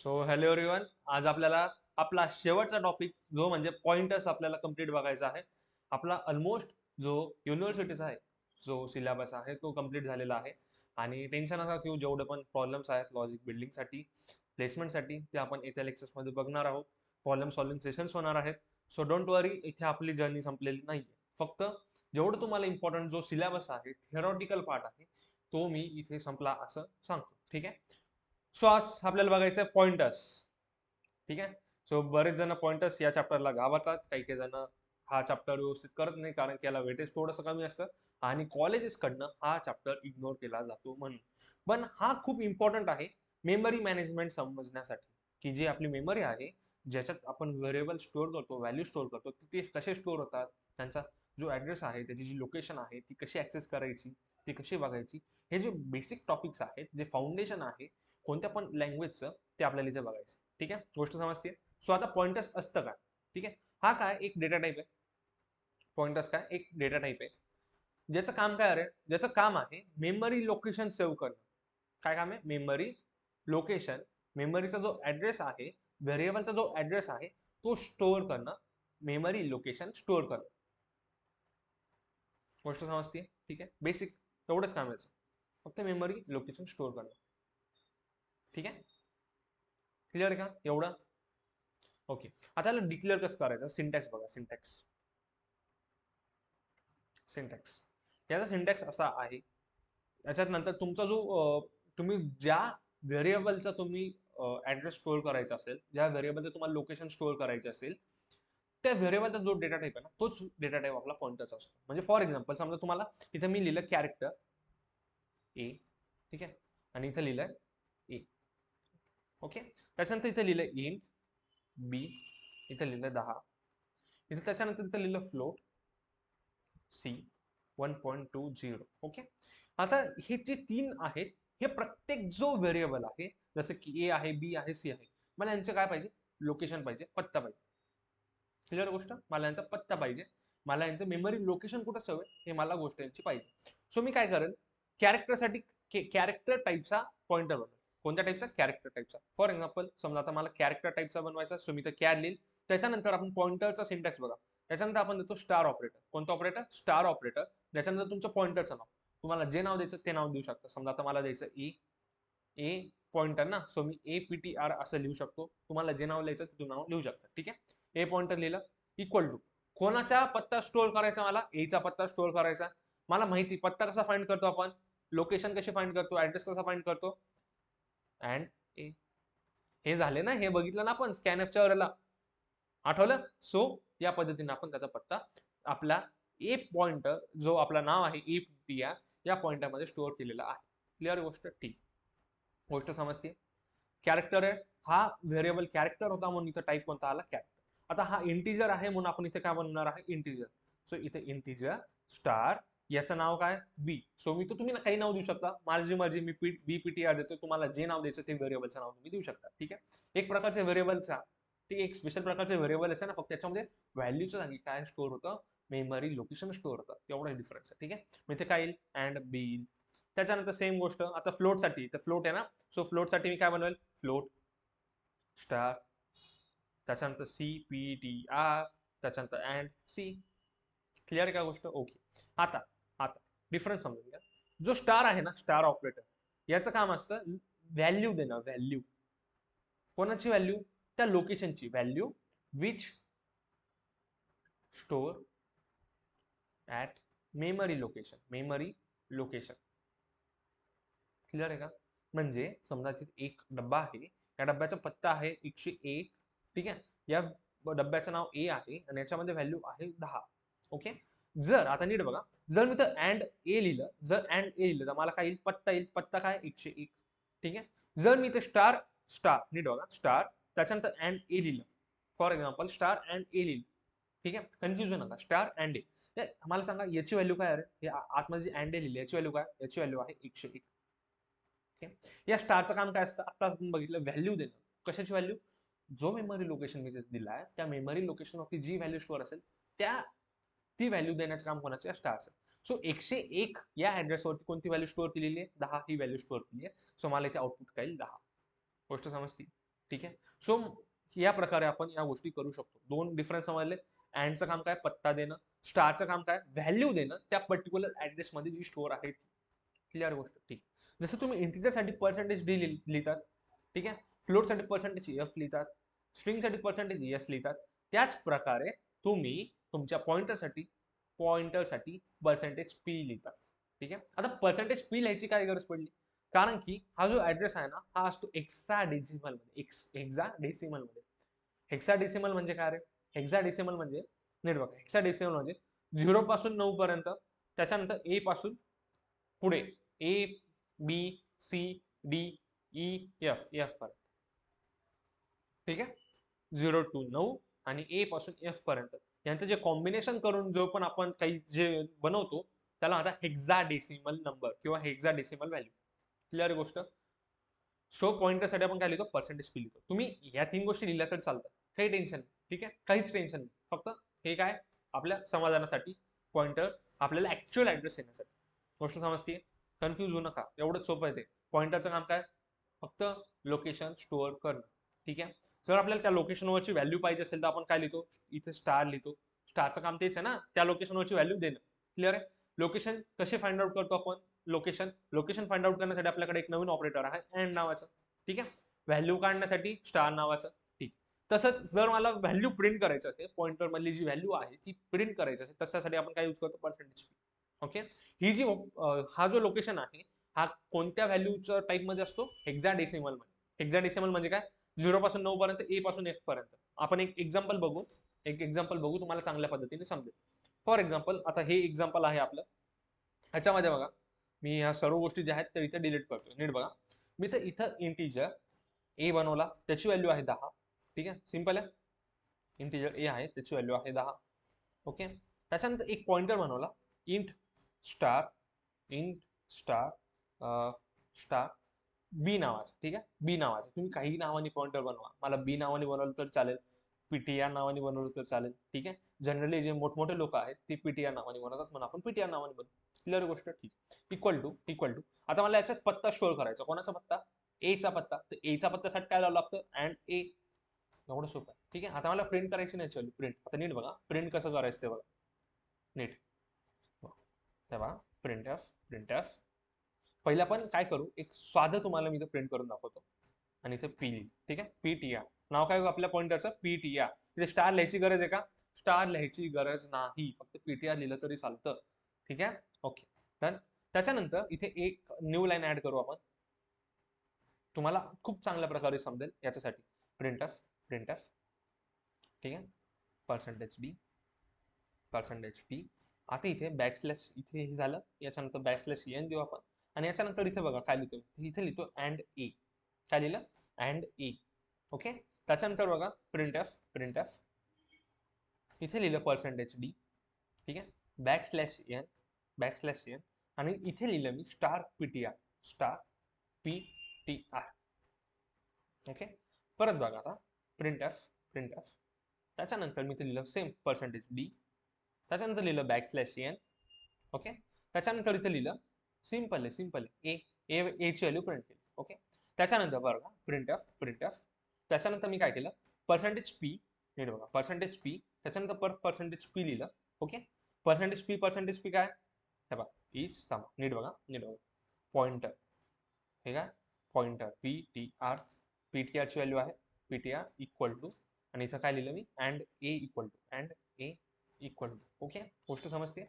So hello everyone. आज आपल्याला आपला शेवटचा टॉपिक जो म्हणजे पॉइंटर्स आपल्याला कम्प्लीट बघायचा आहे. आपला ऑलमोस्ट जो युनिव्हर्सिटीचा आहे, जो सिलेबस आहे तो कम्प्लीट झालेला आहे. आणि टेन्शन नका घेऊ, जेवढे पण प्रॉब्लेम्स आहेत लॉजिक बिल्डिंगसाठी, प्लेसमेंटसाठी, ते आपण येत्या लेक्चर्समध्ये बघणार आहोत. प्रॉब्लेम सॉल्विंग सेशन्स होणार आहेत. सो डोंट वरी, इथे आपली जर्नी संपलेली नाही. फक्त जेवढं तुम्हाला इम्पॉर्टंट जो सिलेबस आहे, थिअरॉटिकल पार्ट आहे, तो मी इथे संपला असं सांगतो. ठीक आहे. सो आज आपल्याला बघायचं आहे पॉइंटर्स. ठीक आहे. सो बरेच जण पॉइंटर्स या चॅप्टरला घाबरतात, काही काही जण हा चॅप्टर व्यवस्थित करत नाही कारण की याला वेटेज थोडंसं कमी असतं आणि कॉलेजेस कडनं हा चॅप्टर इग्नोर केला जातो म्हणून. पण हा खूप इम्पॉर्टंट आहे मेमरी मॅनेजमेंट समजण्यासाठी, की जी आपली मेमरी आहे, ज्याच्यात आपण व्हेरिएबल स्टोअर करतो, व्हॅल्यू स्टोअर करतो, ते कसे स्टोअर होतात, त्यांचा जो ऍड्रेस आहे, त्याची जी लोकेशन आहे ती कशी ऍक्सेस करायची, ती कशी बघायची, हे जे बेसिक टॉपिक्स आहेत, जे फाउंडेशन आहे कोणत्या पण लँग्वेजचं, ते आपल्याला इथे बघायचं. ठीक आहे, गोष्ट समजते. सो आता पॉइंटर्स असतं काय? ठीक आहे, हा काय एक डेटा टाईप आहे. पॉइंटर्स काय एक डेटा टाईप आहे, ज्याचं काम काय आहे, ज्याचं काम आहे मेमरी लोकेशन सेव्ह करणं. काय काम आहे? मेमरी लोकेशन, मेमरीचा जो ऍड्रेस आहे, व्हेरिएबलचा जो ऍड्रेस आहे तो स्टोअर करणं, मेमरी लोकेशन स्टोअर करणं. गोष्ट समजते? ठीक आहे, बेसिक एवढंच काम याचं, फक्त मेमरी लोकेशन स्टोअर करणं. ठीक आहे, क्लिअर आहे का एवढं? ओके. आता डिक्लेअर कसं करायचं, सिंटॅक्स बघा. सिंटॅक्स सिंटॅक्स याचा सिंटॅक्स असा आहे. याच्यात नंतर तुमचा जो तुम्ही ज्या व्हेरिएबलचा तुम्ही ऍड्रेस स्टोअर करायचा असेल, ज्या व्हेरिएबलचं तुम्हाला लोकेशन स्टोअर करायचे असेल, त्या व्हेरिएबलचा जो डेटा टाईप आहे ना, तोच डेटा टाईप आपला पॉइंटरचा असतो. म्हणजे फॉर एक्झाम्पल समजा तुम्हाला इथे मी लिहिलं कॅरेक्टर ए, ठीक आहे, आणि इथे लिहिलंय ए. ओके. त्याच्यानंतर इथे लिहिलं इंट बी, इथे लिहिलं 10, इथे त्याच्यानंतर इथे लिहिलं फ्लोट सी 1.20. ओके. आता हे जे तीन आहेत, हे प्रत्येक जो व्हेरिएबल आहे, जसं की ए आहे, बी आहे, सी आहे, मला यांचं काय पाहिजे? लोकेशन पाहिजे, पत्ता पाहिजे. क्लिअर गोष्ट? मला यांचा पत्ता पाहिजे, मला यांचं मेमरी लोकेशन कुठं सेव्ह आहे हे मला गोष्ट यांची पाहिजे. सो मी काय करेन, कॅरेक्टरसाठी कॅरेक्टर टाईपचा पॉइंटर बनवेल. कोणत्या टाईपचा? कॅरेक्टर टाईपचा. फॉर एक्झाम्पल समजा आता मला कॅरेक्टर टाईपचा बनवायचा, सो मी तर कॅर लिहिल. त्याच्यानंतर आपण पॉइंटरचा सिंटॅक्स बघा. त्याच्यानंतर आपण देतो स्टार ऑपरेटर. कोणतं ऑपरेटर? Star operator. त्याच्यानंतर तुमचं पॉइंटरचं नाव, तुम्हाला जे नाव द्यायचं ते नाव देऊ शकता. समजा आता मला द्यायचं ए, ए पॉइंटर ना, सो मी APTR असं लिहू शकतो. तुम्हाला जे नाव लिहायचं ते नाव लिहू शकता. ठीक आहे. ए पॉइंटर लिहिलं, इक्वल टू कोणाचा पत्ता स्टोअर करायचा? मला एचा पत्ता स्टोअर करायचा. मला माहिती पत्ता कसा फाइंड करतो आपण, लोकेशन कशी फाइंड करतो, ऍड्रेस कसा फाइंड करतो, अँड ए. हे झाले ना, हे बघितलं ना आपण स्कॅनएफच्या वरला, आठवलं? सो या पद्धतीने आपण त्याचा पत्ता आपला ए पॉइंटर, जो आपला नाव आहे APTR, या पॉइंटरमध्ये स्टोअर केलेला आहे. क्लिअर गोष्ट? ठीक. गोष्ट समजते? कॅरेक्टर आहे, हा व्हेरिएबल कॅरेक्टर होता म्हणून इथं टाईप कोणता आला? कॅरेक्टर. आता हा इंटिजर आहे म्हणून आपण इथे काय बनवणार आहे? इंटिजर. सो इथे इंटिजर स्टार, याचं नाव काय? बी. सो मी तर तुम्ही काही नाव देऊ शकता, माझी मर्जी, मी BPTR देतो. तुम्हाला जे नाव द्यायचं ते व्हेरिएबलचं नाव तुम्ही देऊ शकता. ठीक आहे. एक प्रकारचे व्हेरिएबलचा, ते एक स्पेशल प्रकारचे व्हेरिएबल असे ना, फक्त त्याच्यामध्ये व्हॅल्यूच्या जागी काय स्टोअर होतं? मेमरी लोकेशन स्टोअर होतं. तेवढा डिफरन्स आहे. ठीक आहे. मग इथे काय येईल? अँड बी. त्याच्यानंतर सेम गोष्ट आता फ्लोटसाठी, तर फ्लोट आहे ना, सो फ्लोटसाठी मी काय बनवेल? फ्लोट स्टार, त्याच्यानंतर CPTR, त्याच्यानंतर अँड सी. क्लिअर आहे का गोष्ट? ओके. आता आता डिफरन्स समजून घ्या. जो स्टार आहे ना, स्टार ऑपरेटर, याचं काम असतं व्हॅल्यू देणं. व्हॅल्यू कोणाची? व्हॅल्यू त्या लोकेशनची value, which store at memory location. Memory location. Clear आहे का? म्हणजे समजा तिथे एक डब्बा आहे, या डब्याचा पत्ता आहे 101. ठीक आहे. या डब्याचं नाव ए आहे आणि याच्यामध्ये व्हॅल्यू आहे 10. ओके. जर आता नीट बघा, जर मी तर अँड ए लिहिलं, जर अँड ए लिहिलं तर मला काय येईल? पत्ता येईल. पत्ता काय? 101. ठीक आहे. जर मी ते स्टार स्टार, नीट बघा, स्टार त्याच्यानंतर अँड ए लिहिलं, for example star and A लिहिलं, ठीक आहे, कन्फ्युजन नका, स्टार अँड ए. मला सांगा याची व्हॅल्यू काय आहे? हे आतमध्ये जे अँड ए लिहिली याची व्हॅल्यू काय? याची व्हॅल्यू आहे 101. या स्टारचं काम काय असतं? आता आपण बघितलं, व्हॅल्यू देणं. कशाची व्हॅल्यू? जो मेमरी लोकेशन मी दिलाय, त्या मेमरी लोकेशनवरती जी व्हॅल्यू स्टोअर असेल, त्या ती व्हॅल्यू देण्याचं काम कोणाचं? या स्टारचं. सो 101 या ऍड्रेसवरती कोणती व्हॅल्यू स्टोअर केलेली आहे? 10 ही व्हॅल्यू स्टोअर केली आहे. सो मला इथे आउटपुट काय येईल? 10. गोष्ट समजती? ठीक आहे. सो या प्रकारे आपण या गोष्टी करू शकतो. दोन डिफरन्स समजले. अँडचं काम काय, पत्ता देणं. स्टारचं काम काय, व्हॅल्यू देणं त्या पर्टिक्युलर ऍड्रेसमध्ये जी स्टोअर आहे ती. क्लिअर गोष्ट, ठीक. जसं तुम्ही इंटिजरसाठी पर्सेंटेज डी लिहितात, ठीक आहे, फ्लोटसाठी पर्सेंटेज एफ लिहितात, स्ट्रिंगसाठी पर्सेंटेज एस लिहितात, त्याच प्रकारे तुम्ही तुमच्या पॉइंटरसाठी पर्सेंटेज पी लिहितात. ठीक आहे. आता पर्सेंटेज पी लिहायची काय गरज पडली, कारण की हा जो ऍड्रेस आहे ना हा असतो हेक्साडेसिमल मध्ये. हेक्साडेसिमल मध्ये. हेक्साडेसिमल म्हणजे काय रे, हेक्साडेसिमल म्हणजे नीट बघा, हेक्साडेसिमल म्हणजे 0 पासून 9 पर्यंत, त्याच्यानंतर ए पासून पुढे A B C D E F पर्यंत. ठीक आहे. 0 to 9 आणि ए पासून एफ पर्यंत यांचं जे कॉम्बिनेशन करून जो पण आपण काही जे बनवतो त्याला आता हेक्साडेसिमल नंबर किंवा हेक्साडेसिमल व्हॅल्यू. क्लिअर गोष्ट. सो पॉइंटरसाठी आपण काय लिहितो, पर्सेंटेज पी लिहितो. तुम्ही या 3 गोष्टी लिहिल्या तर चालतात, काही टेन्शन नाही. ठीक आहे, काहीच टेन्शन नाही. फक्त हे काय आपल्या समाधानासाठी, पॉइंटर आपल्याला ऍक्च्युअल ऍड्रेस येण्यासाठी. गोष्ट समजते, कन्फ्यूज होऊ नका, एवढंच सोपं आहे ते. पॉइंटरचं काम काय, फक्त लोकेशन स्टोअर करणं. ठीक आहे. जर आपल्याला त्या लोकेशनवरची व्हॅल्यू पाहिजे असेल तर आपण काय लिहितो, इथे स्टार लिहितो. स्टारचं काम तेच आहे ना, त्या लोकेशनवरची व्हॅल्यू देणं. क्लिअर आहे. लोकेशन कसे फाइंड आउट करतो आपण, लोकेशन फाइंड आउट करण्यासाठी आपल्याकडे एक नवीन ऑपरेटर आहे अँड नावाचं. ठीक आहे. व्हॅल्यू काढण्यासाठी स्टार नावाचं. ठीक. तसंच जर मला व्हॅल्यू प्रिंट करायचं असेल, पॉइंटर मधली जी व्हॅल्यू आहे ती प्रिंट करायची असेल, तशासाठी आपण काय यूज करतो, पर्सेंटेज. ओके. ही जी हा जो लोकेशन आहे हा कोणत्या व्हॅल्यूच्या टाईप मध्ये असतो, हेक्साडेसिमल मध्ये. हेक्साडेसिमल म्हणजे काय, 0 पासून 9 पर्यंत, ए पासून एफ पर्यंत. आपण एक एक्झाम्पल बघू, तुम्हाला चांगल्या पद्धतीने समजेल. फॉर एक्झाम्पल, आता हे एक्झाम्पल आहे आपलं. ह्याच्यामध्ये बघा, मी ह्या सर्व गोष्टी ज्या आहेत त्या इथे डिलीट करतो. नीट बघा, मी तर इथं इंटीजर ए बनवला, त्याची व्हॅल्यू आहे 10. ठीक आहे, सिंपल आहे. इंटीजर ए आहे, त्याची व्हॅल्यू आहे 10. ओके. त्याच्यानंतर एक पॉइंटर बनवला, इंट स्टार स्टार बी नावाचं. ठीक आहे, बी नावाचं. तुम्ही काही नावाने पॉइंटर बनवा, मला बी नावाने बनवलं तर चालेल, पीटीआर नावाने बनवलं तर चालेल. ठीक आहे. जनरली जे मोठमोठे लोक आहेत ते पीटीआर नावाने बनवतात, म्हणून आपण पीटीआर नावाने बनवू. क्लिअर गोष्ट, ठीक. इक्वल टू आता मला याच्यात पत्ता स्टोअर करायचा, कोणाचा पत्ता, ए चा पत्ता. तर ए चा पत्त्यासाठी काय लावलं लागतं, अँड ए. एवढं सोपं आहे. ठीक आहे. आता मला प्रिंट करायची नाही व्हॅल्यू, प्रिंट. आता नीट बघा प्रिंट कसं करायचं ते बघा नीट. तेव्हा प्रिंट एफ पहिला आपण काय करू, एक साधं तुम्हाला मी प्रिंट करून दाखवतो. आणि इथे पी लिही. ठीक आहे, पीटीआर नाव काय आपल्या पॉइंटरचं, पीटीआर. इथे स्टार लिहायची गरज आहे का, स्टार लिहायची गरज नाही, फक्त पीटीआर लिहिलं तरी चालतं. ठीक आहे. ओके. डन. त्याच्यानंतर इथे एक न्यू लाईन ऍड करू आपण, तुम्हाला खूप चांगल्या प्रकारे समजेल याच्यासाठी. Print F. ठीक आहे. Percentage D. आता इथे बॅकस्लॅश, इथे हे झालं, याच्यानंतर बॅकस्लॅश एन देऊ आपण. आणि याच्यानंतर इथे बघा काय लिहितो, इथे लिहितो अँड ए. काय लिहिलं, अँड ए. ओके. त्याच्यानंतर बघा प्रिंट एफ. इथे लिहिलं पर्सेंटेज डी. ठीक आहे. Backslash n. आणि इथे लिहिलं मी स्टार पीटीआर. ओके. परत बघा आता प्रिंट एफ. त्याच्यानंतर मी इथे लिहिलं सेम पर्सेंटेज डी. त्याच्यानंतर लिहिलं बॅकस्लॅश एन. ओके. त्याच्यानंतर इथे लिहिलं सिंपल आहे ए ची व्हॅल्यू प्रिंट केली. ओके. त्याच्यानंतर बघा प्रिंट एफ. त्याच्यानंतर मी काय केलं, पर्सेंटेज पी. नीट बघा, पर्सेंटेज पी. त्याच्यानंतर परत पर्सेंटेज पी लिहिलं. ओके. पर्सेंटेज पी काय, हे बघा इज, नीट बघा पॉइंटर. हे काय, पॉइंटर पीटीआर ची व्हॅल्यू आहे, पीटीआर इक्वल टू, आणि इथं काय लिहिलं मी, and A equal to. Okay. गोष्ट समजते.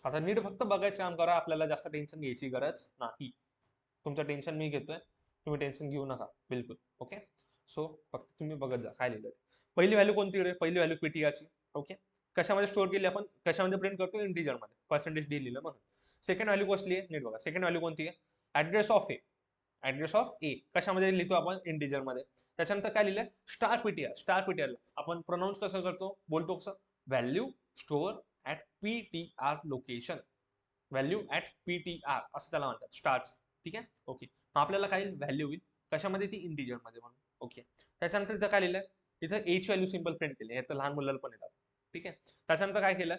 आता नीट फक्त बघायचं काम करा, आपल्याला जास्त टेन्शन घ्यायची गरज नाही. तुमचं टेन्शन मी घेतोय, तुम्ही टेन्शन घेऊ नका बिलकुल. ओके. सो फक्त तुम्ही बघत जा काय लिहिलं. पहिली व्हॅल्यू कोणती रे, पहिली व्हॅल्यू पीटीआरची. ओके. कशामध्ये स्टोअर केली आपण, कशामध्ये प्रिंट करतो, इंटीजर मध्ये, पर्सेंटेज डी लिहिलं म्हणून. सेकंड व्हॅल्यू कसली आहे, नीट बघा, सेकंड व्हॅल्यू कोणती आहे, ऍड्रेस ऑफ ए. कशामध्ये लिहितो आपण, इंटीजर मध्ये. त्याच्यानंतर काय लिहिलं, स्टार पीटीआर. आपण प्रोनाऊन्स कसं करतो, बोलतो कसं, value store at PTR location. Value at PTR असं त्याला म्हणतात, स्टार्स. ठीक आहे. ओके. आपल्याला काय व्हॅल्यू होईल, कशामध्ये, ती इंटीजर मध्ये म्हणून. ओके. त्याच्यानंतर इथं काय लिहिलंय, इथं ए ची व्हॅल्यू सिंपल प्रिंट केली, हे तर लहान मुलाला पण येतात. ठीक आहे. त्याच्यानंतर काय केलं,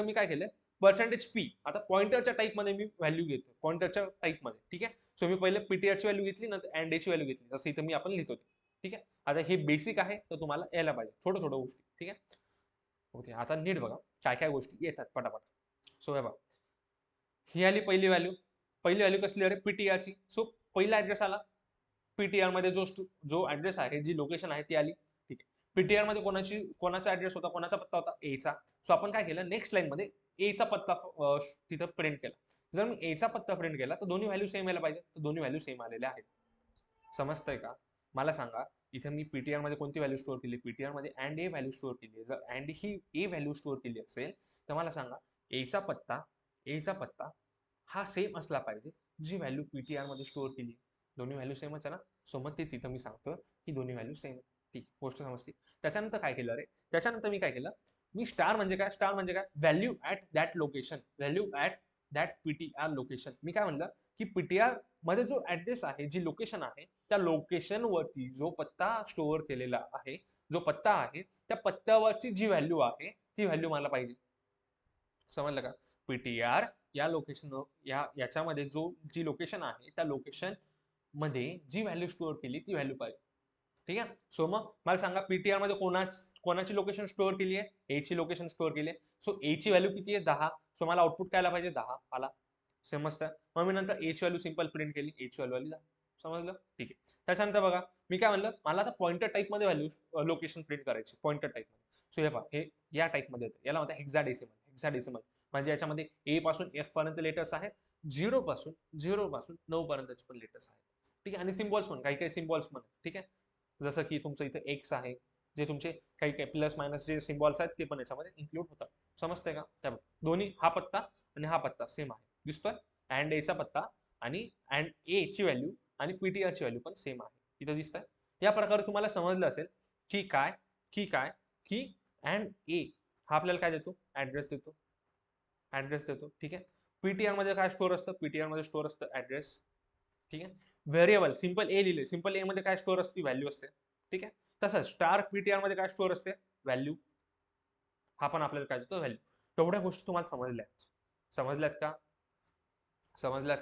मी काय केलं, पर्सेंटेज पी. आता पॉइंटरच्या टाईप मध्ये मी व्हॅल्यू घेतो, पॉइंटरच्या टाईप मध्ये. ठीक आहे. सो मी पहिले पीटीआरची व्हॅल्यू घेतली नंतर अँड एची व्हॅल्यू घेतली, जसं इथं मी आपण लिहितो. ठीक आहे. आता हे बेसिक आहे तर तुम्हाला यायला पाहिजे थोडं थोडं गोष्टी. ठीक आहे. ओके. आता नीट बघा काय काय गोष्टी येतात पटापट. सो हे बघा, ही आली पहिली व्हॅल्यू कसली अरे पीटीआरची. सो पहिला ऍड्रेस आला पीटीआर मध्ये, जो ऍड्रेस आहे, जी लोकेशन आहे ती आली. ठीक आहे. पीटीआर मध्ये कोणाचा ऍड्रेस होता, कोणाचा पत्ता होता, एचा. सो आपण काय केलं नेक्स्ट लाईन मध्ये एचा पत्ता तिथं प्रिंट केला. जर मी एचा पत्ता प्रिंट केला तर दोन्ही व्हॅल्यू सेम यायला पाहिजे, तर दोन्ही व्हॅल्यू सेम आलेल्या आहेत. समजतंय का? मला सांगा इथे मी पीटीआर मध्ये कोणती व्हॅल्यू स्टोअर केली, पीटीआर मध्ये अँड ए व्हॅल्यू स्टोअर केली. जर and he a value store केली असेल तर मला सांगा एचा पत्ता हा सेम असला पाहिजे जी व्हॅल्यू पीटीआर मध्ये स्टोअर केली. दोन्ही व्हॅल्यू सेमच आहे ना. सो मग ते तिथं मी सांगतो की दोन्ही व्हॅल्यू सेम. ठीक, गोष्ट समजते. त्याच्यानंतर काय केलं रे, त्याच्यानंतर मी काय केलं, मी स्टार म्हणजे काय value at that location, value at that PTR location. मी काय म्हणलं की पीटीआर मध्ये जो ऍड्रेस आहे, जी लोकेशन आहे, त्या लोकेशन वरती जो पत्ता स्टोअर केलेला आहे, जो पत्ता आहे, त्या पत्त्यावरची जी व्हॅल्यू आहे ती व्हॅल्यू मला पाहिजे. समजलं का? पीटीआर या लोकेशन याच्यामध्ये जी लोकेशन आहे त्या लोकेशन मध्ये जी व्हॅल्यू स्टोअर केली ती व्हॅल्यू पाहिजे. ठीक आहे. सो मग मला सांगा पीटीआर मध्ये कोणाची लोकेशन स्टोअर केली आहे, ए ची लोकेशन स्टोअर केली आहे. सो ए ची व्हॅल्यू किती आहे 10. सो मला आउटपुट काय आला पाहिजे 10 आला. समजतं. मग मी नंतर ए ची व्हॅल्यू सिंपल प्रिंट केली, ए ची व्हॅल्यू 10. समजलं. ठीक आहे. त्याच्यानंतर बघा मी काय म्हणलं, मला आता पॉइंटर टाईप मध्ये व्हॅल्यू लोकेशन प्रिंट करायची पॉइंटर टाईप मध्ये. सो हे पहा हे या टाईप मध्ये येतं, याला म्हणतात हेक्साडेसिमल. म्हणजे याच्यामध्ये ए पासून एफ पर्यंत लेटर्स आहेत, 0 पासून 9 पर्यंतचे पण लेटर्स आहेत. ठीक आहे. आणि सिम्बॉल्स पण काही सिम्बॉल्स पण आहेत. ठीक आहे. जसं की तुमचं इथं एक्स आहे, जे तुमचे काही प्लस मायनस जे सिम्बॉल्स आहेत ते पण याच्यामध्ये इन्क्लूड होतात. समजतंय का? त्यामुळे दोन्ही हा पत्ता आणि हा पत्ता सेम आहे, दिसतोय. अँड एचा पत्ता आणि अँड ए ची व्हॅल्यू आणि पीटीआर ची व्हॅल्यू पण सेम आहे, इथं दिसतंय. या प्रकारे तुम्हाला समजलं असेल की काय की अँड ए हा आपल्याला काय देतो, ऍड्रेस देतो. ठीक आहे. पीटीआर मध्ये काय स्टोअर असतं, पीटीआर मध्ये स्टोअर असतं ऍड्रेस. ठीक आहे. व्हेरिएबल सिंपल ए लिहिले, सिंपल ए मध्ये काय स्टोअर असते, व्हॅल्यू असते. ठीक आहे. तसंच स्टार पीटीआर मध्ये काय स्टोअर असते, व्हॅल्यू. हा पण आपल्याला काय देतो, व्हॅल्यू. तेवढ्या गोष्टी तुम्हाला समजल्यात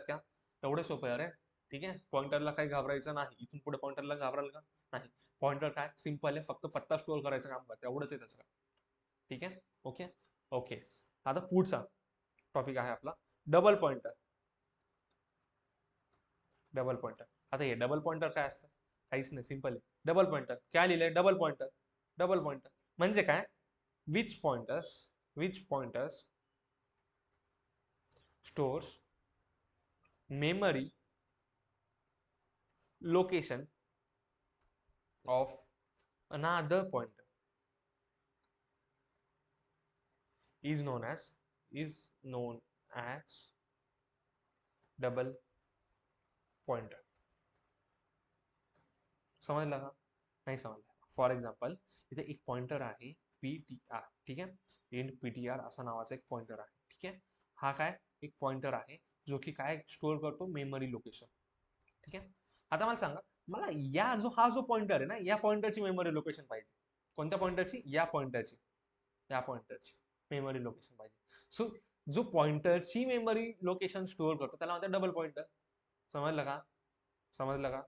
का? एवढं सोपं आहे रे. ठीक आहे. पॉइंटरला काही घाबरायचं नाही, इथून पुढे पॉइंटरला घाबराल का नाही. पॉइंटर काय सिंपल आहे, फक्त पत्ता स्टोअर करायचं काम करते, एवढंच आहे त्याचं. ठीक आहे. ओके. ओके. आता पुढचा टॉपिक आहे आपला डबल पॉइंटर. आता हे डबल पॉइंटर काय असतं, काहीच नाही, सिंपल आहे. डबल पॉइंटर काय लिहिलंय, डबल पॉइंटर म्हणजे काय, which pointers stores memory location of another pointer is known as double pointer. समजलं का? नाही समजलं. फॉर एक्झाम्पल इथे एक पॉइंटर आहे पीटीआर. ठीक आहे. इन पीटीआर असा नावाचा एक पॉइंटर आहे. ठीक आहे. हा काय एक पॉइंटर आहे जो की काय स्टोअर करतो, मेमरी लोकेशन. ठीक आहे. आता मला सांगा, मला हा जो पॉइंटर आहे ना, या पॉइंटरची मेमरी लोकेशन पाहिजे. कोणत्या पॉइंटरची, या पॉइंटरची मेमरी लोकेशन पाहिजे. सो जो पॉइंटरची मेमरी लोकेशन स्टोअर करतो त्याला म्हणतात डबल पॉइंटर. समजलं का?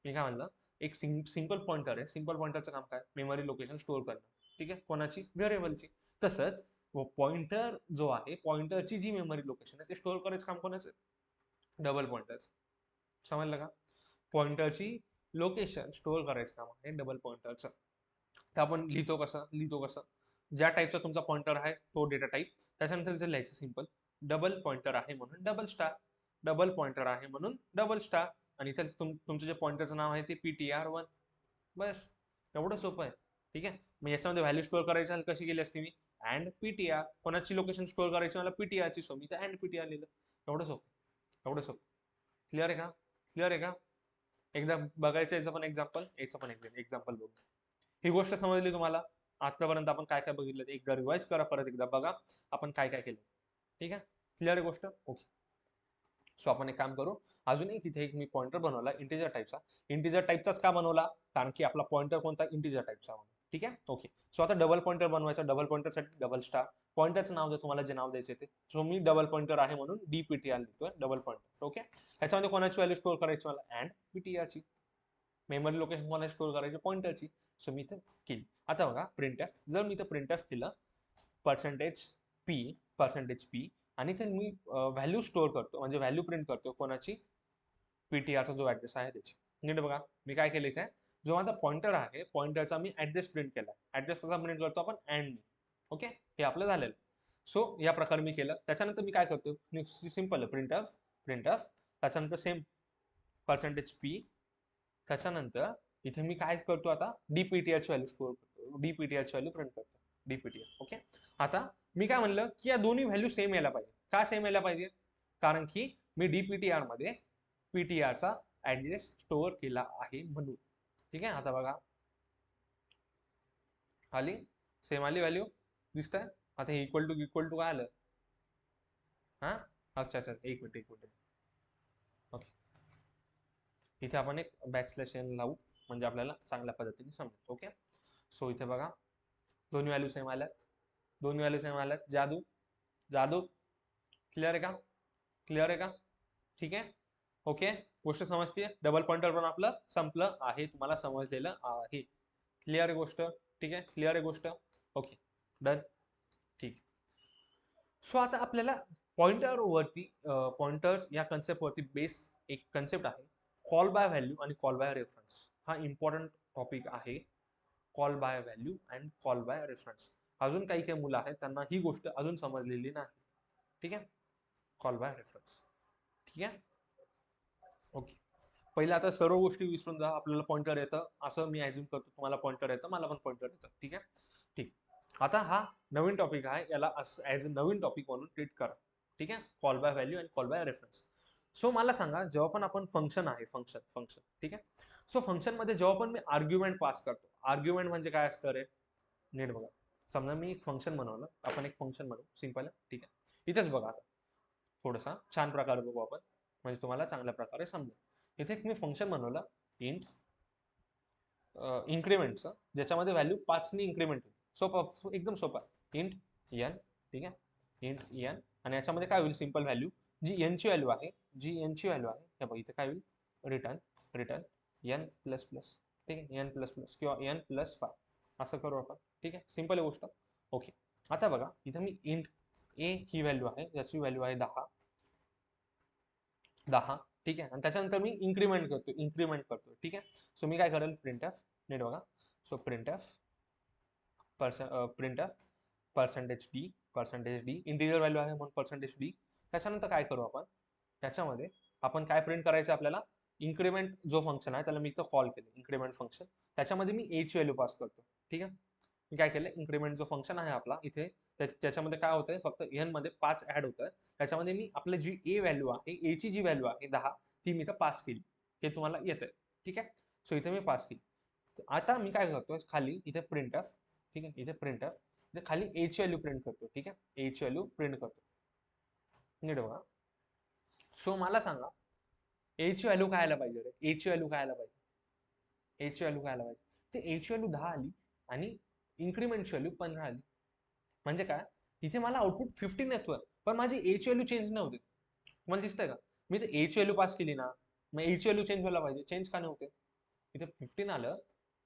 मी काय म्हणलं, एक सिंपल पॉइंटर आहे, सिंपल पॉइंटरचं काम काय, मेमरी लोकेशन स्टोअर करणं. ठीक आहे. कोणाची, व्हेरिएबलची. तसंच पॉइंटर जो आहे, पॉइंटरची जी मेमरी लोकेशन आहे ते स्टोअर करायचं काम कोणाचं, डबल पॉइंटरचं. समजलं का? पॉइंटरची लोकेशन स्टोअर करायचं काम आहे डबल पॉइंटरचं. तर आपण लिहितो कसं, ज्या टाईपचा तुमचा पॉइंटर आहे तो डेटा टाईप, त्याच्यानंतर तिथे लिहायचं सिंपल डबल पॉइंटर आहे म्हणून डबल स्टार, आणि इथे तुमचं जे पॉइंटरचं नाव आहे ते ptr1. बस एवढं सोपं आहे. ठीक आहे. मग याच्यामध्ये व्हॅल्यू स्टोअर करायची कशी केली असते मी, अँड पीटीआर. कोणाची लोकेशन स्टोअर करायची मला, पीटीआरची. सो मी तर अँड पीटीआर लिहिलं. एवढं सोपं. क्लिअर आहे का? एकदा बघायचं याचं पण एक्झाम्पल बघू. ही गोष्ट समजली तुम्हाला? आतापर्यंत आपण काय काय बघितलं ते एकदा रिवाइज करा, परत एकदा बघा आपण काय काय केलं. ठीक आहे. क्लिअर आहे गोष्ट? ओके. सो आपण एक काम करू, अजून एक इथे एक मी पॉइंटर बनवला इंटिजर टाईपचाच का बनवला, कारण की आपला पॉइंटर कोणता, इंटिजर टाईपचा. ठीक आहे. ओके. सो आता डबल पॉइंटर बनवायचा, डबल पॉइंटरसाठी डबल स्टार. पॉइंटरचं नाव द्या तुम्हाला जे नाव द्यायचे ते. सो मी डबल पॉइंटर आहे म्हणून DPTR लिहितोय, डबल पॉइंटर. ओके, ह्याच्यामध्ये कोणाची व्हॅल्यू स्टोअर करायची मला, अँड PTRची. मेमरी लोकेशन कोणाला स्टोअर करायची, पॉइंटरची. सो मी इथे केली. आता बघा प्रिंटएफ, जर मी इथं प्रिंटएफ केलं %p आणि ते मी व्हॅल्यू स्टोअर करतो, म्हणजे व्हॅल्यू प्रिंट करतो कोणाची, PTRचा जो ऍड्रेस आहे त्याची. नीट बघा मी काय केलं इथे, जो माझा पॉइंटर आहे पॉइंटरचा मी ऍड्रेस प्रिंट केला. ऍड्रेस कसा प्रिंट करतो आपण, अँड. ओके, हे आपलं झालेलं. सो या प्रकारे मी केलं. त्याच्यानंतर मी काय करतो, सिंपल प्रिंटएफ प्रिंटएफ, त्याच्यानंतर सेम %p. त्याच्यानंतर इथे मी काय करतो आता, DPTRची व्हॅल्यू स्टोअर करतो, DPTRची व्हॅल्यू प्रिंट करतो, DPTR. ओके, आता मी काय म्हणलं की या दोन्ही व्हॅल्यू सेम यायला पाहिजे. का सेम यायला पाहिजे, कारण की मी DPTR मध्ये PTRचा ऍड्रेस स्टोअर केला आहे म्हणून. ठीक आहे, आता बघा आली, सेम आली व्हॅल्यू, दिसतंय. आता हे इक्वल टू काय आलं, हा अच्छा अच्छा, एक मिनिट. ओके, इथे आपण एक बॅकस्लॅश लावू म्हणजे आपल्याला चांगल्या पद्धतीने समजेल. ओके, सो इथे बघा दोन्ही व्हॅल्यू सेम आल्यात. जादू जादू, क्लिअर आहे का, क्लिअर आहे का, ठीक आहे. ओके, गोष्ट समजतीये, डबल पॉइंटर पण आपलं संपलं आहे, तुम्हाला समजलेलं आहे. क्लिअर आहे गोष्ट, ठीक आहे, क्लिअर आहे गोष्ट. ओके, डन, ठीक. सो आता आपल्याला पॉइंटर या कन्सेप्ट वरती बेस एक कन्सेप्ट आहे, कॉल बाय व्हॅल्यू आणि कॉल बाय रेफरन्स. हा इम्पॉर्टंट टॉपिक आहे, call by value and call by reference. अजून काही मुलं आहेत त्यांना ही गोष्ट अजून समजलेली नाही. ठीक आहे, कॉल बाय रेफरन्स. ठीक आहे, ओके. पहिले आता सर्व गोष्टी विसरून जा, आपल्याला पॉइंटर येतं असं मी ऍझ्युम करतो, तुम्हाला पॉइंटर येतं, मला पण पॉइंटर येतं. ठीक आहे, ठीक. आता हा नवीन टॉपिक आहे, याला ॲज अ नवीन टॉपिक म्हणून ट्रीट करा. ठीक आहे, call by value and call by reference. So मला सांगा, जेव्हा पण आपण फंक्शन आहे, फंक्शन, ठीक आहे. सो फंक्शन मध्ये जेव्हा पण मी आर्ग्युमेंट पास करतो, आर्ग्युमेंट म्हणजे काय असतं रे, नीट बघा. समजा मी एक फंक्शन बनवलं, आपण एक फंक्शन बनवू सिंपल आहे. ठीक आहे, इथेच बघा आता थोडासा छान प्रकारे बघू आपण, म्हणजे तुम्हाला चांगल्या प्रकारे समजेल. इथे एक मी फंक्शन बनवलं इंट इन्क्रीमेंटचं, ज्याच्यामध्ये व्हॅल्यू 5 ने इन्क्रीमेंट होईल. सोपं, एकदम सोपा. इंट n, ठीक आहे, इंट n, आणि याच्यामध्ये काय होईल, सिंपल व्हॅल्यू जी n ची व्हॅल्यू आहे, हे बघ इथे काय होईल, रिटर्न n प्लस प्लस. ठीक आहे, n प्लस प्लस किंवा n प्लस 5 असं करू आपण. ठीक आहे, सिंपल आहे गोष्ट. ओके, आता बघा इथं मी इंट a ही व्हॅल्यू आहे, ज्याची व्हॅल्यू आहे 10. ठीक आहे, आणि त्याच्यानंतर मी इन्क्रीमेंट करतो. ठीक आहे, सो मी काय करेल, प्रिंटएफ, नीट बघा. So printf %d integer value आहे म्हणून %d. त्याच्यानंतर काय करू आपण, त्याच्यामध्ये आपण काय प्रिंट करायचं आपल्याला, इन्क्रीमेंट जो फंक्शन आहे त्याला मी इथं कॉल केलं, इन्क्रीमेंट फंक्शन. त्याच्यामध्ये मी a ची व्हॅल्यू पास करतो. ठीक आहे, मी काय केलं, इन्क्रीमेंट जो फंक्शन आहे आपला इथे, त्याच्यामध्ये काय होतंय, फक्त n मध्ये 5 ऍड होत आहे. त्याच्यामध्ये मी आपली जी a व्हॅल्यू आहे, a ची जी व्हॅल्यू आहे 10, ती मी इथं पास केली. हे तुम्हाला येतंय. ठीक आहे, सो इथे मी पास केली. आता मी काय करतोय, खाली इथे प्रिंटएफ, ठीक आहे, इथे प्रिंटएफ, इथे खाली a ची व्हॅल्यू प्रिंट करतो. ठीक आहे, a ची व्हॅल्यू प्रिंट करतो, नीट बघा. सो मला सांगा, a ची व्हॅल्यू काय आला पाहिजे रे, a ची व्हॅल्यू काय आला पाहिजे, a ची व्हॅल्यू काय आला पाहिजे, ते a ची व्हॅल्यू 10 आली आणि इन्क्रीमेंटची व्हॅल्यू 15 आली. म्हणजे काय, इथे मला आउटपुट 15 येतोय, पण माझी a ची व्हॅल्यू चेंज नव्हते. तुम्हाला दिसतंय का, मी तर a ची व्हॅल्यू पास केली ना, मग a ची व्हॅल्यू चेंज व्हायला पाहिजे, चेंज का नव्हते. इथे 15 आलं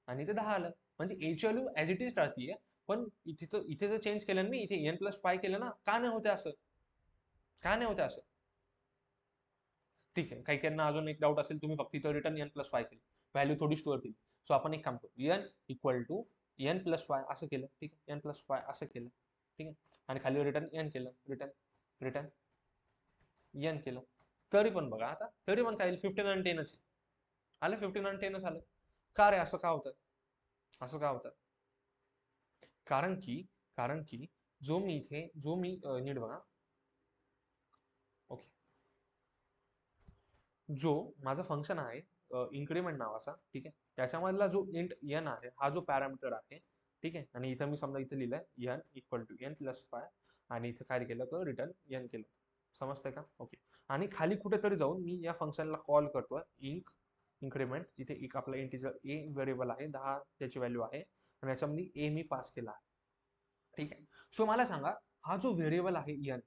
आणि इथे 10 आलं, म्हणजे a ची व्हॅल्यू ऍज इट इज राहतीये. पण इथे जर चेंज केलं मी, इथे n+5 केलं ना, का नाही होते असं, का नाही होते असं. ठीक आहे, काही काहींना अजून एक डाऊट असेल, तुम्ही फक्त इथं रिटर्न n+5 केली, व्हॅल्यू थोडी स्टोअर केली. सो आपण एक काम करू, n इक्वल टू n+5 असं केलं. ठीक आहे, n+5 असं केलं. ठीक आहे, आणि खाली रिटर्न n केलं, रिटर्न n केलं. तरी पण बघा आता, तरी पण काय 15 आणि 10 आलं, 15 आणि 10 आलं. का रे, असं का होतं, असं का होतं, कारण की जो मी नीट बघा. ओके, जो माझा फंक्शन आहे इन्क्रीमेंट नावाचा, ठीक आहे, त्याच्यामधला जो इंट n आहे, हा जो पॅरामीटर आहे. ठीक आहे, आणि इथं मी समजा इथं लिहिलंय n इक्वल टू n+5, आणि इथं काय केलं तर रिटर्न n केलं. समजतंय का, ओके. आणि खाली कुठेतरी जाऊन मी या फंक्शनला कॉल करतोय, इन्क्रीमेंट. इथे एक आपला इंटिजर a व्हेरिएबल आहे, 10 त्याची व्हॅल्यू आहे, आणि याच्यामध्ये a मी पास केला आहे. ठीक आहे, सो मला सांगा, हा जो व्हेरिएबल आहे एन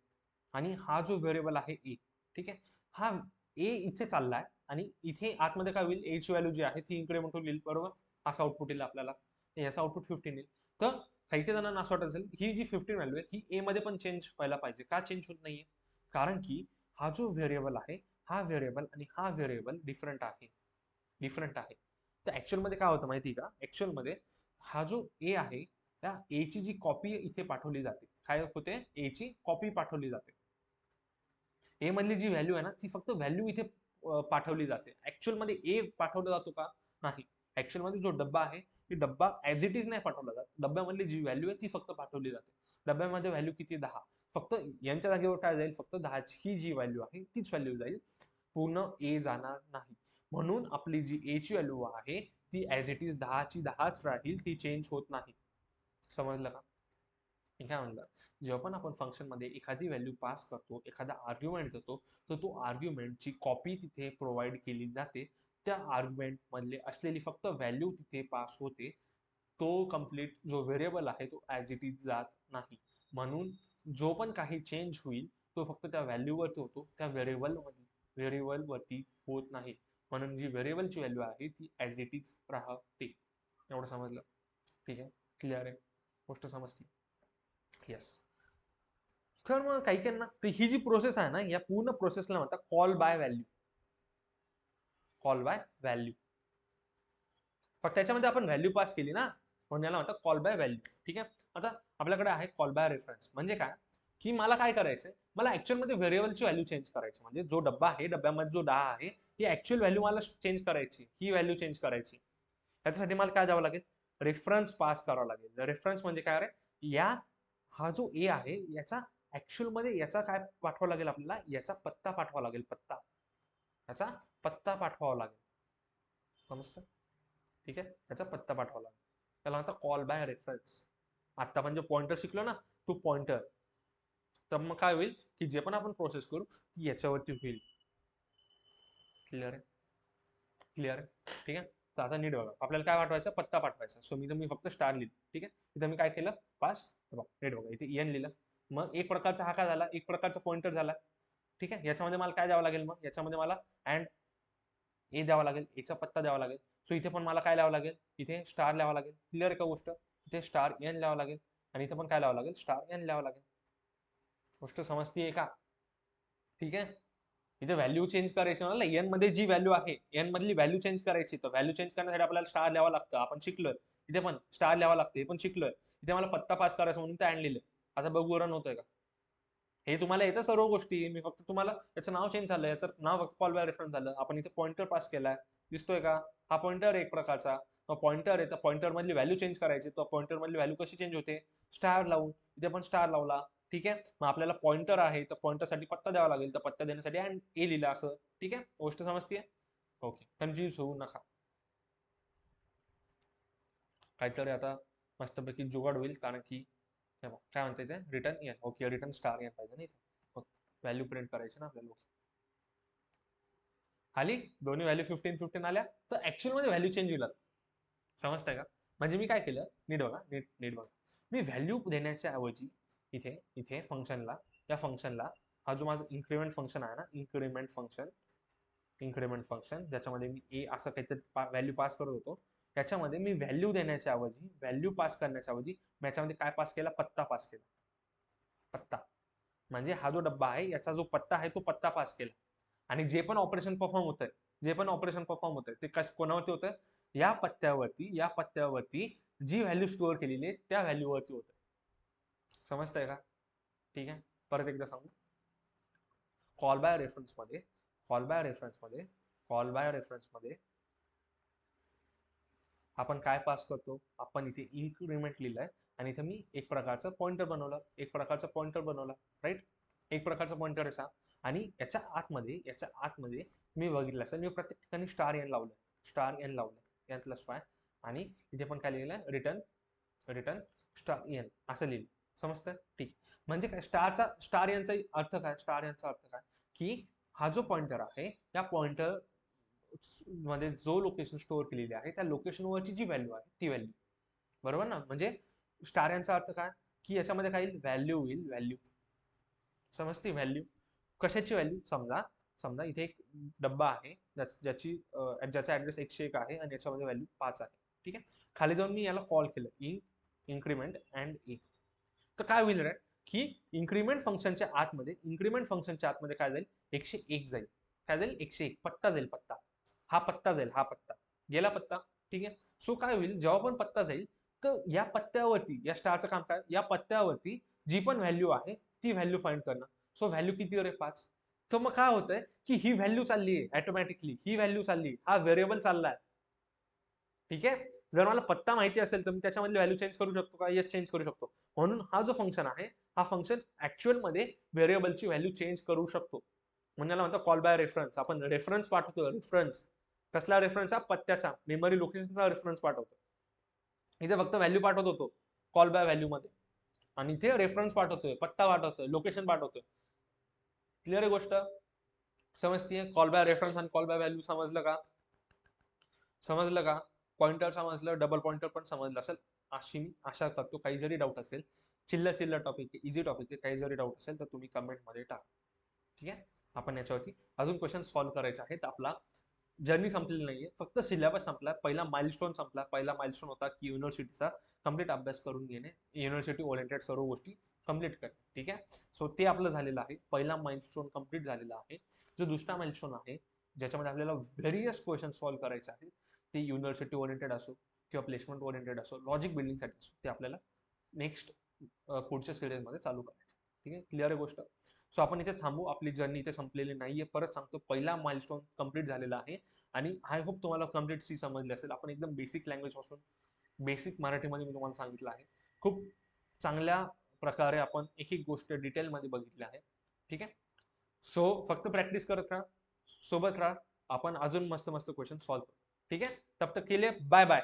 आणि हा जो व्हेरिएबल आहे ए, ठीक आहे, हा ए इथे चाललाय आणि इथे आतमध्ये काय होईल, ए ची व्हॅल्यू जी आहे ती इन्क्रीमेंट होईल, बरोबर, असं आउटपुट येईल आपल्याला, याचा आउटपुट 15 येईल. तर काही काही जणांना असं वाटत असेल ही जी 15 व्हॅल्यू आहे ही ए मध्ये पण चेंज व्हायला पाहिजे, का चेंज होत नाहीये, कारण की हा जो व्हेरिएबल आहे, हा व्हेरिएबल आणि हा व्हेरिएबल डिफरंट आहे, डिफरंट आहे. तर ऍक्च्युअल मध्ये काय होतं माहिती का, ऍक्च्युअल मध्ये हा जो ए आहे त्या ए ची जी कॉपी इथे पाठवली जाते, काय होते, ए ची कॉपी पाठवली जाते. ए मधली जी व्हॅल्यू आहे ना ती फक्त व्हॅल्यू इथे पाठवली जाते, ऍक्च्युअल मध्ये ए पाठवला जातो का, नाही. ऍक्च्युअल मध्ये जो डब्बा आहे ती डब्बा ऍज इट इज नाही पाठवला जात, डब्यामधली जी व्हॅल्यू आहे ती फक्त पाठवली जाते. डब्यामध्ये व्हॅल्यू किती, 10, फक्त यांच्या जागेवर काय जाईल, फक्त 10ची ही जी व्हॅल्यू आहे तीच व्हॅल्यू जाईल, पूर्ण ए जाणार नाही. म्हणून आपली जी ए ची व्हॅल्यू आहे ती ऍज इट इज 10ची 10च राहील, ती चेंज होत नाही. समजलं का, मी काय म्हणलं, जेव्हा पण आपण फंक्शन मध्ये एखादी व्हॅल्यू पास करतो, एखादा आर्ग्युमेंट देतो, तर तो आर्ग्युमेंटची कॉपी तिथे प्रोव्हाइड केली जाते, त्या आर्ग्युमेंट मधले असलेली फक्त व्हॅल्यू तिथे पास होते, तो कम्प्लीट जो व्हेरिएबल आहे तो ऍज इट इज जात नाही. म्हणून जो पण काही चेंज होईल तो फक्त त्या व्हॅल्यूवरती होतो, त्या व्हेरिएबल वरती होत नाही. म्हणून जी व्हेरिएबलची व्हॅल्यू आहे ती ऍज इट इज राहते. एवढं समजलं, ठीक आहे, क्लिअर आहे, गोष्ट समजली, येस. तर मग काही काही ना ही जी प्रोसेस आहे ना, या पूर्ण प्रोसेसला म्हणतात call by value, call by value. फक्त त्याच्यामध्ये आपण व्हॅल्यू पास केली ना, म्हणून याला म्हणतात कॉल बाय व्हॅल्यू, ठीक आहे. आता आपल्याकडे आहे कॉल बाय रेफरन्स, म्हणजे काय, की मला काय करायचंय, मला ऍक्च्युअल मध्ये व्हेरिएबलची व्हॅल्यू चेंज करायची, म्हणजे जो डब्बा आहे डब्यामध्ये जो 10 आहे ही ऍक्च्युअल व्हॅल्यू मला चेंज करायची, ही व्हॅल्यू चेंज करायची. त्याच्यासाठी मला काय द्यावं लागेल, रेफरन्स पास करावा लागेल. रेफरन्स म्हणजे काय रे, या हा जो ए आहे याचा ऍक्च्युअल मध्ये याचा काय पाठवावा लागेल, आपल्याला याचा पत्ता पाठवावा लागेल, पत्ता, याचा पत्ता पाठवावा लागेल, समजतं, ठीक आहे, याचा पत्ता पाठवावा लागेल. त्याला म्हणतात कॉल बाय रेफरन्स. आता आपण जे पॉइंटर शिकलो ना, तो पॉइंटर, तर मग काय होईल की जे पण आपण प्रोसेस करू ती याच्यावरती होईल. क्लिअर आहे, क्लिअर आहे, ठीक आहे. तर आता नीट बघा, आपल्याला काय पाठवायचं, पत्ता पाठवायचा. सो मी फक्त स्टार लिहिलं, ठीक आहे. इथं मी काय केलं, पास, नीट बघा इथे एन लिहिलं. मग एक प्रकारचा हा काय झाला, एक प्रकारचा पॉइंटर झाला, ठीक आहे. याच्यामध्ये मला काय द्यावं लागेल, मग याच्यामध्ये मला अँड ए द्यावा लागेल, एचा पत्ता द्यावा लागेल. सो इथे पण मला काय लिहावं लागेल, इथे स्टार लिहावं लागेल. क्लिअर आहे का गोष्ट, इथे स्टार एन लिहावं लागेल आणि इथे पण काय लिहावं लागेल, स्टार एन लिहावं लागेल. गोष्ट समजतीये का, ठीक आहे. इथे व्हॅल्यू चेंज करायची मला, एन मध्ये जी व्हॅल्यू आहे एन मधली व्हॅल्यू चेंज करायची, तर व्हॅल्यू चेंज करण्यासाठी आपल्याला स्टार लिहावं लागतं, आपण शिकलोय. इथे पण स्टार लिहावं लागतं, हे पण शिकलोय. इथे मला पत्ता पास करायचा म्हणून ते अँड लिहिलं. आता बघू रन होतंय का, हे तुम्हाला येतं सर्व गोष्टी, मी फक्त तुम्हाला याचं नाव चेंज झालं, याचं नाव फक्त कॉल बाय रेफरन्स झालं. आपण इथे पॉइंटर पास केलाय, दिसतोय का, हा पॉइंटर एक प्रकारचा पॉइंटर आहे. तर पॉइंटर मधली व्हॅल्यू चेंज करायची, तर पॉइंटर मधली व्हॅल्यू कशी चेंज होते, स्टार लावून. इथे पण स्टार लावला, ठीक आहे. मग आपल्याला पॉइंटर आहे तर पॉइंटरसाठी पत्ता द्यावा लागेल, तर पत्ता देण्यासाठी अँड ए लिहिला असं, ठीक आहे. गोष्ट समजतीये, ओके, कन्फ्युज होऊ नका. काहीतरी आता मस्तपैकी जुगाड होईल, कारण की काय म्हणता येते, return n, okay, return star n पाहिजे नाही, व्हॅल्यू प्रिंट करायची ना आपल्याला. आली दोन्ही व्हॅल्यू 15-15 आल्या, तर ऍक्च्युअल मध्ये व्हॅल्यू चेंज होईल. समजतंय का, म्हणजे मी काय केलं, नीट बघा, नीट नीट बघा. मी व्हॅल्यू देण्याच्या ऐवजी इथे इथे फंक्शनला, या फंक्शनला, हा जो माझा इन्क्रीमेंट फंक्शन आहे ना, इन्क्रीमेंट फंक्शन ज्याच्यामध्ये मी ए असं काहीतरी व्हॅल्यू पास करत होतो, त्याच्यामध्ये मी व्हॅल्यू देण्याच्या ऐवजी, व्हॅल्यू पास करण्याच्या ऐवजी याच्यामध्ये काय पास केला, पत्ता पास केला, पत्ता. म्हणजे हा जो डब्बा आहे याचा जो पत्ता आहे तो पत्ता पास केला, आणि जे पण ऑपरेशन परफॉर्म होत आहे, जे पण ऑपरेशन परफॉर्म होत आहे ते कोणावरती होतं, या पत्त्यावरती जी व्हॅल्यू स्टोअर केलेली आहे त्या व्हॅल्यूवरती होतं. समजतंय का, ठीक आहे. परत एकदा सांगू, कॉल बाय रेफरन्स मध्ये, कॉल बाय रेफरन्स मध्ये, कॉल बाय रेफरन्स मध्ये आपण काय पास करतो, आपण इथे इन्क्रीमेंट लिहिलंय आणि इथे मी एक प्रकारचं पॉइंटर बनवलं, एक प्रकारचा पॉइंटर बनवला, राईट, एक प्रकारचा पॉइंटर असा. आणि याच्या आतमध्ये मी बघितलं असं, मी प्रत्येक ठिकाणी स्टार एन लावलं, स्टार एन लावलं, एन प्लस वाय, आणि इथे पण काय लिहिलंय, रिटर्न, रिटर्न स्टार एन असं लिहिलं. समजतं, ठीक. म्हणजे काय, स्टार एनचा अर्थ काय, स्टार एनचा अर्थ काय, की हा जो पॉइंटर आहे त्या पॉइंटर मध्ये जो लोकेशन स्टोअर केलेली आहे त्या लोकेशनवरची जी व्हॅल्यू आहे ती व्हॅल्यू, बरोबर ना. म्हणजे स्टार यांचा अर्थ काय, की याच्यामध्ये काही व्हॅल्यू होईल, व्हॅल्यू समजते, व्हॅल्यू कशाची व्हॅल्यू, समजा समजा इथे एक डब्बा आहे ज्याचा ऍड्रेस 101 आहे आणि याच्यामध्ये व्हॅल्यू 5 आहे. ठीक आहे, खाली जाऊन मी याला कॉल केलं इन्क्रीमेंट अँड ए. तर काय होईल रे की इन्क्रीमेंट फंक्शनच्या आतमध्ये काय जाईल, 101 जाईल. काय जाईल, 101 पत्ता जाईल, पत्ता हा पत्ता जाईल, हा पत्ता गेला पत्ता. ठीक आहे, सो काय होईल, जेव्हा पण पत्ता जाईल तर या पत्त्यावरती, या स्टारचं काम काय, या पत्त्यावरती जी पण व्हॅल्यू आहे ती व्हॅल्यू फाइंड करणं. सो व्हॅल्यू किती रे, 5. तर मग काय होतंय की ही व्हॅल्यू चालली आहे ऑटोमॅटिकली, ही व्हॅल्यू चालली, हा व्हेरिएबल चाललाय. ठीक आहे, जर मला पत्ता माहिती असेल तर मी त्याच्यामधली व्हॅल्यू चेंज करू शकतो का, येस चेंज करू शकतो. म्हणून हा जो फंक्शन आहे, हा फंक्शन ऍक्च्युअल मध्ये व्हेरिएबलची व्हॅल्यू चेंज करू शकतो. म्हणजे याला म्हणतात कॉल बाय रेफरन्स. आपण रेफरन्स पाठवतो, रेफरन्स कसला रेफरन्स, हा पत्त्याचा, मेमरी लोकेशनचा रेफरन्स पाठवतो. इथे फक्त व्हॅल्यू पाठवत होतो कॉल बाय व्हॅल्यू मध्ये, आणि इथे रेफरन्स पाठवतोय, पत्ता पाठवतोय, लोकेशन पाठवतोय. क्लिअर आहे गोष्ट, समजतीये. कॉल बाय रेफरन्स आणि कॉल बाय व्हॅल्यू समजलं का, समजलं का, पॉइंटर समजलं, डबल पॉइंटर पण समजलं असेल अशी मी आशा करतो. काही जरी डाऊट असेल, चिल्ला टॉपिक आहे, इझी टॉपिक आहे, काही जरी डाऊट असेल तर तुम्ही कमेंटमध्ये टाका. ठीक आहे, आपण याच्यावरती अजून क्वेश्चन सॉल्व्ह करायचे आहेत. आपला जर्नी संपलेली नाहीये, फक्त सिलेबस संपला, पहिला माइलस्टोन संपला. पहिला माइलस्टोन होता की युनिव्हर्सिटीचा कम्प्लीट अभ्यास करून घेणे, युनिव्हर्सिटी ओरिएंटेड सर्व गोष्टी कम्प्लीट करणे. ठीक आहे, सो ते आपलं झालेलं आहे, पहिला माइलस्टोन कम्प्लीट झालेला आहे. जो दुसरा माइलस्टोन आहे ज्याच्यामध्ये आपल्याला व्हेरियस क्वेश्चन सॉल्व्ह करायचे आहेत, ते युनिव्हर्सिटी ओरिएंटेड असो किंवा प्लेसमेंट ओरिएंटेड असो, लॉजिक बिल्डिंगसाठी असो, ते आपल्याला नेक्स्ट पुढच्या सिरीजमध्ये चालू करायचं. ठीक आहे, क्लिअर आहे गोष्ट. सो आपण इथे थांबू, आपली जर्नी इथे संपलेली नाहीये. परत सांगतो, पहिला माइलस्टोन कम्प्लीट झालेला आहे आणि आय होप तुम्हाला कम्प्लीट सी समजली असेल. आपण एकदम बेसिक लँग्वेज पासून बेसिक मराठीमध्ये मी तुम्हाला सांगितलं आहे. खूप चांगल्या प्रकारे आपण एक एक गोष्ट डिटेलमध्ये बघितली आहे. ठीक आहे, सो फक्त प्रॅक्टिस करत राहा, सोबत राहा, आपण अजून मस्त मस्त क्वेश्चन सॉल्व्ह करू. ठीक आहे, तब तक के लिए बाय बाय.